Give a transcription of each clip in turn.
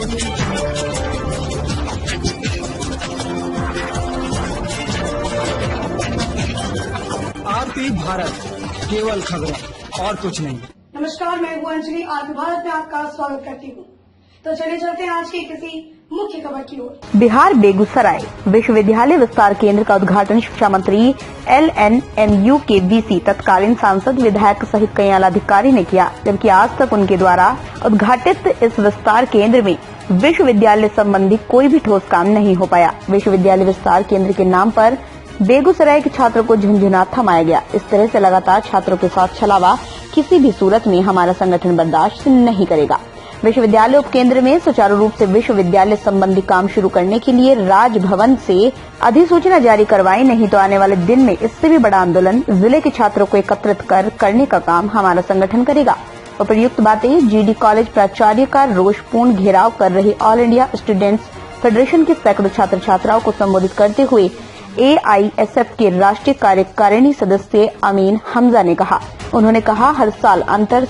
आरती भारत, केवल खबरें और कुछ नहीं। नमस्कार, मैं हूँ अंजलि। आरती भारत में आपका स्वागत करती हूँ। तो चलिए चलते हैं आज की किसी मुख्य खबर की ओर। बिहार बेगूसराय विश्वविद्यालय विस्तार केंद्र का उद्घाटन शिक्षा मंत्री LNMU के VC तत्कालीन सांसद विधायक सहित कई आलाधिकारी ने किया, जबकि आज तक उनके द्वारा उद्घाटित इस विस्तार केंद्र में विश्वविद्यालय संबंधी कोई भी ठोस काम नहीं हो पाया। विश्वविद्यालय विस्तार केंद्र के नाम पर बेगूसराय के छात्रों को झुंझुना थमाया गया। इस तरह से लगातार छात्रों के साथ छलावा किसी भी सूरत में हमारा संगठन बर्दाश्त नहीं करेगा। विश्वविद्यालय उपकेंद्र में सुचारू रूप से विश्वविद्यालय संबंधी काम शुरू करने के लिए राजभवन से अधिसूचना जारी करवाई, नहीं तो आने वाले दिन में इससे भी बड़ा आंदोलन जिले के छात्रों को एकत्रित करने का काम हमारा संगठन करेगा। उपर्युक्त बातें GD कॉलेज प्राचार्य का रोषपूर्ण घेराव कर रहे ऑल इंडिया स्टूडेंट्स फेडरेशन के सैकड़ों छात्र छात्राओं को संबोधित करते हुए AISF के राष्ट्रीय कार्यकारिणी सदस्य अमीन हमजा ने कहा। उन्होंने कहा, हर साल अंतर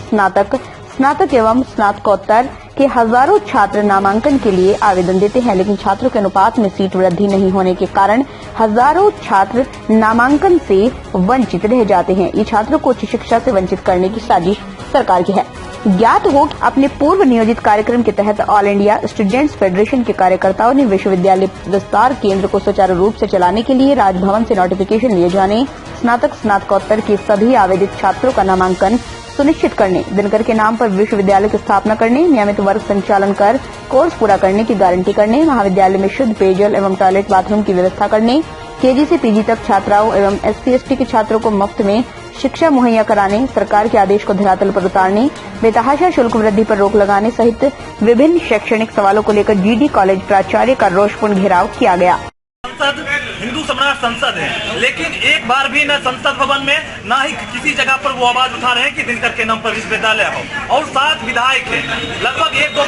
स्नातक एवं स्नातकोत्तर के हजारों छात्र नामांकन के लिए आवेदन देते हैं, लेकिन छात्रों के अनुपात में सीट वृद्धि नहीं होने के कारण हजारों छात्र नामांकन से वंचित रह जाते हैं। ये छात्रों को उच्च शिक्षा से वंचित करने की साजिश सरकार की है। ज्ञात हो कि अपने पूर्व नियोजित कार्यक्रम के तहत ऑल इंडिया स्टूडेंट्स फेडरेशन के कार्यकर्ताओं ने विश्वविद्यालय विस्तार केंद्र को सुचारू रूप से चलाने के लिए राजभवन से नोटिफिकेशन लिए जाने, स्नातकोत्तर के सभी आवेदित छात्रों का नामांकन सुनिश्चित करने, दिनकर के नाम पर विश्वविद्यालय की स्थापना करने, नियमित वर्ग संचालन कर कोर्स पूरा करने की गारंटी करने, महाविद्यालय में शुद्ध पेयजल एवं टॉयलेट बाथरूम की व्यवस्था करने, KG से PG तक छात्राओं एवं SC/ST के छात्रों को मुफ्त में शिक्षा मुहैया कराने, सरकार के आदेश को धरातल पर उतारने, बेतहाशा शुल्क वृद्धि पर रोक लगाने सहित विभिन्न शैक्षणिक सवालों को लेकर GD कॉलेज प्राचार्य का रोषपूर्ण घेराव किया गया। हिंदू सम्राट संसद है, लेकिन एक बार भी न संसद भवन में न ही किसी जगह पर वो आवाज उठा रहे हैं कि दिनकर के नाम पर विश्वविद्यालय हो। और 7 विधायक हैं, लगभग 1-2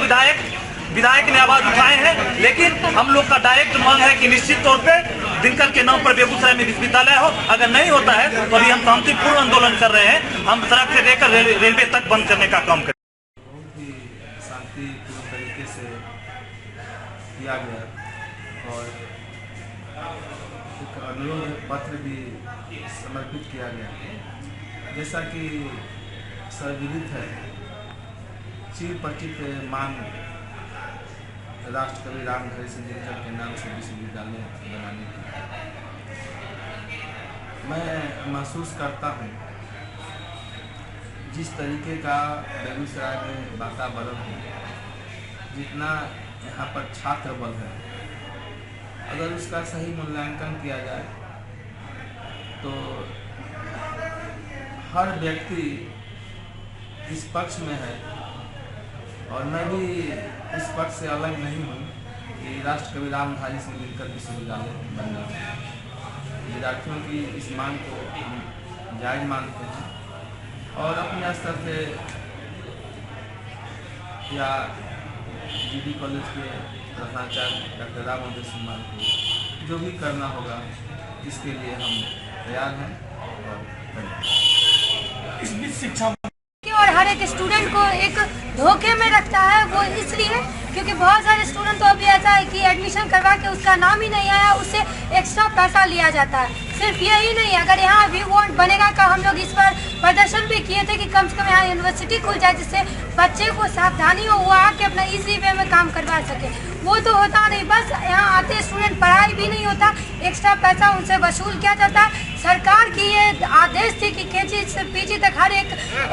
विधायक ने आवाज उठाए हैं, लेकिन हम लोग का डायरेक्ट मांग है कि निश्चित तौर पे दिनकर के नाम पर बेगूसराय में विश्वविद्यालय हो। अगर नहीं होता है तो अभी हम शांतिपूर्ण आंदोलन कर रहे हैं। हम सड़क से लेकर रेलवे तक बंद करने का काम करें। बहुत ही शांतिपूर्ण तरीके से किया गया और एक अनुरोध पत्र भी समर्पित किया गया। जैसा कि सर्वविदित है, चिर परिचित मांग राष्ट्रकवि रामधारी सिंह दिनकर के नाम से विश्वविद्यालय बनाने की मैं महसूस करता हूँ। जिस तरीके का बेगूसराय में वातावरण है, जितना यहाँ पर छात्र बल है, अगर उसका सही मूल्यांकन किया जाए तो हर व्यक्ति इस पक्ष में है और मैं भी इस पक्ष से अलग नहीं हूँ कि राष्ट्रकवि रामधारी सिंह दिनकर विश्वविद्यालय बनना है। विद्यार्थियों की इस मांग को हम जायज मानते हैं और अपने स्तर से या GD कॉलेज के प्रधानाचार्य डॉक्टर रामोदय सिंह को जो भी करना होगा, इसके लिए हम तैयार हैं और इस बीच शिक्षा और हर एक स्टूडेंट को एक धोखे में रखता है। वो इसलिए क्योंकि बहुत सारे स्टूडेंट तो अभी ऐसा है कि एडमिशन करवा के उसका नाम ही नहीं आया, उससे एक्स्ट्रा पैसा लिया जाता है। सिर्फ यही नहीं, अगर यहाँ व्यू बोर्ड बनेगा का हम लोग इस पर प्रदर्शन भी किए थे कि कम से कम यहाँ यूनिवर्सिटी खुल जाए, जिससे बच्चे को सावधानी हो, वो आके अपना इजी वे में काम करवा सके। वो तो होता नहीं, बस यहाँ आते स्टूडेंट पढ़ाई भी नहीं होता, एक्स्ट्रा पैसा उनसे वसूल किया जाता है। सरकार की ये आदेश थी कि KG से PG तक हर एक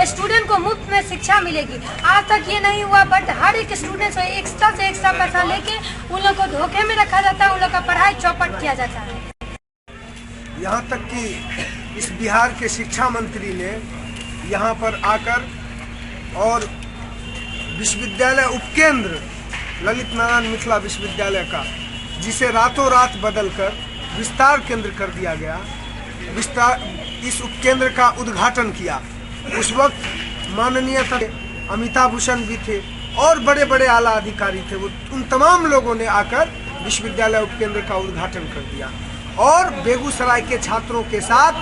स्टूडेंट को मुफ्त में शिक्षा मिलेगी। आज तक ये नहीं हुआ, बट हर एक स्टूडेंट से एक्स्ट्रा पैसा लेके उन लोग को धोखे में रखा जाता है, उन लोग का पढ़ाई चौपट किया जाता है। यहाँ तक कि इस बिहार के शिक्षा मंत्री ने यहाँ पर आकर और विश्वविद्यालय उपकेंद्र ललित नारायण मिथिला विश्वविद्यालय का, जिसे रातों रात बदलकर विस्तार केंद्र कर दिया गया, इस उपकेंद्र का उद्घाटन किया। उस वक्त माननीय अमिताभ भूषण भी थे और बड़े बड़े आला अधिकारी थे। उन तमाम लोगों ने आकर विश्वविद्यालय उपकेंद्र का उद्घाटन कर दिया और बेगूसराय के छात्रों के साथ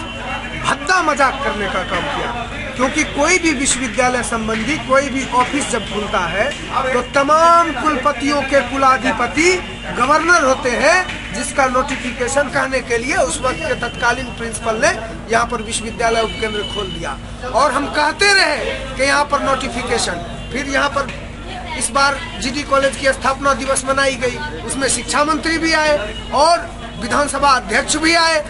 भद्दा मजाक करने का काम किया। क्योंकि कोई भी विश्वविद्यालय संबंधी कोई भी ऑफिस जब खुलता है तो तमाम कुलपतियों के कुलाधिपति गवर्नर होते हैं, जिसका नोटिफिकेशन कहने के लिए उस वक्त के तत्कालीन प्रिंसिपल ने यहाँ पर विश्वविद्यालय उपकेंद्र खोल दिया। और हम कहते रहे कि यहाँ पर नोटिफिकेशन, फिर यहाँ पर इस बार जीडी कॉलेज की स्थापना दिवस मनाई गई, उसमें शिक्षा मंत्री भी आए और विधानसभा अध्यक्ष भी आए,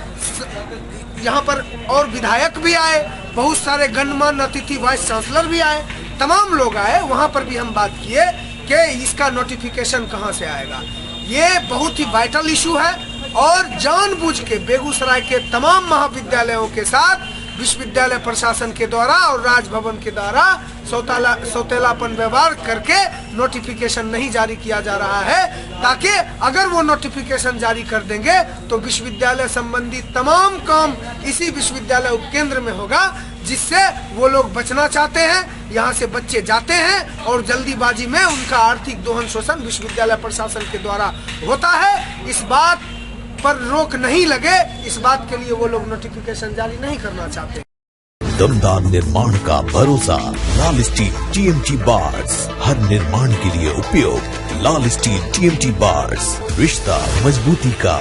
यहाँ पर और विधायक भी आए, बहुत सारे गणमान्य अतिथि वाइस चांसलर भी आए, तमाम लोग आए। वहाँ पर भी हम बात किए कि इसका नोटिफिकेशन कहाँ से आएगा। ये बहुत ही वाइटल इशू है और जानबूझ के बेगूसराय के तमाम महाविद्यालयों के साथ विश्वविद्यालय प्रशासन के द्वारा और राजभवन के द्वारा सौतेलापन व्यवहार करके नोटिफिकेशन नहीं जारी किया जा रहा है, ताकि अगर वो नोटिफिकेशन जारी कर देंगे तो विश्वविद्यालय संबंधी तमाम काम इसी विश्वविद्यालय उपकेंद्र में होगा, जिससे वो लोग बचना चाहते हैं। यहाँ से बच्चे जाते हैं और जल्दीबाजी में उनका आर्थिक दोहन शोषण विश्वविद्यालय प्रशासन के द्वारा होता है। इस बात पर रोक नहीं लगे, इस बात के लिए वो लोग नोटिफिकेशन जारी नहीं करना चाहते। दमदार निर्माण का भरोसा लाल स्टील TMT बार्स, हर निर्माण के लिए उपयोग। लाल स्टील TMT बार्स, रिश्ता मजबूती का।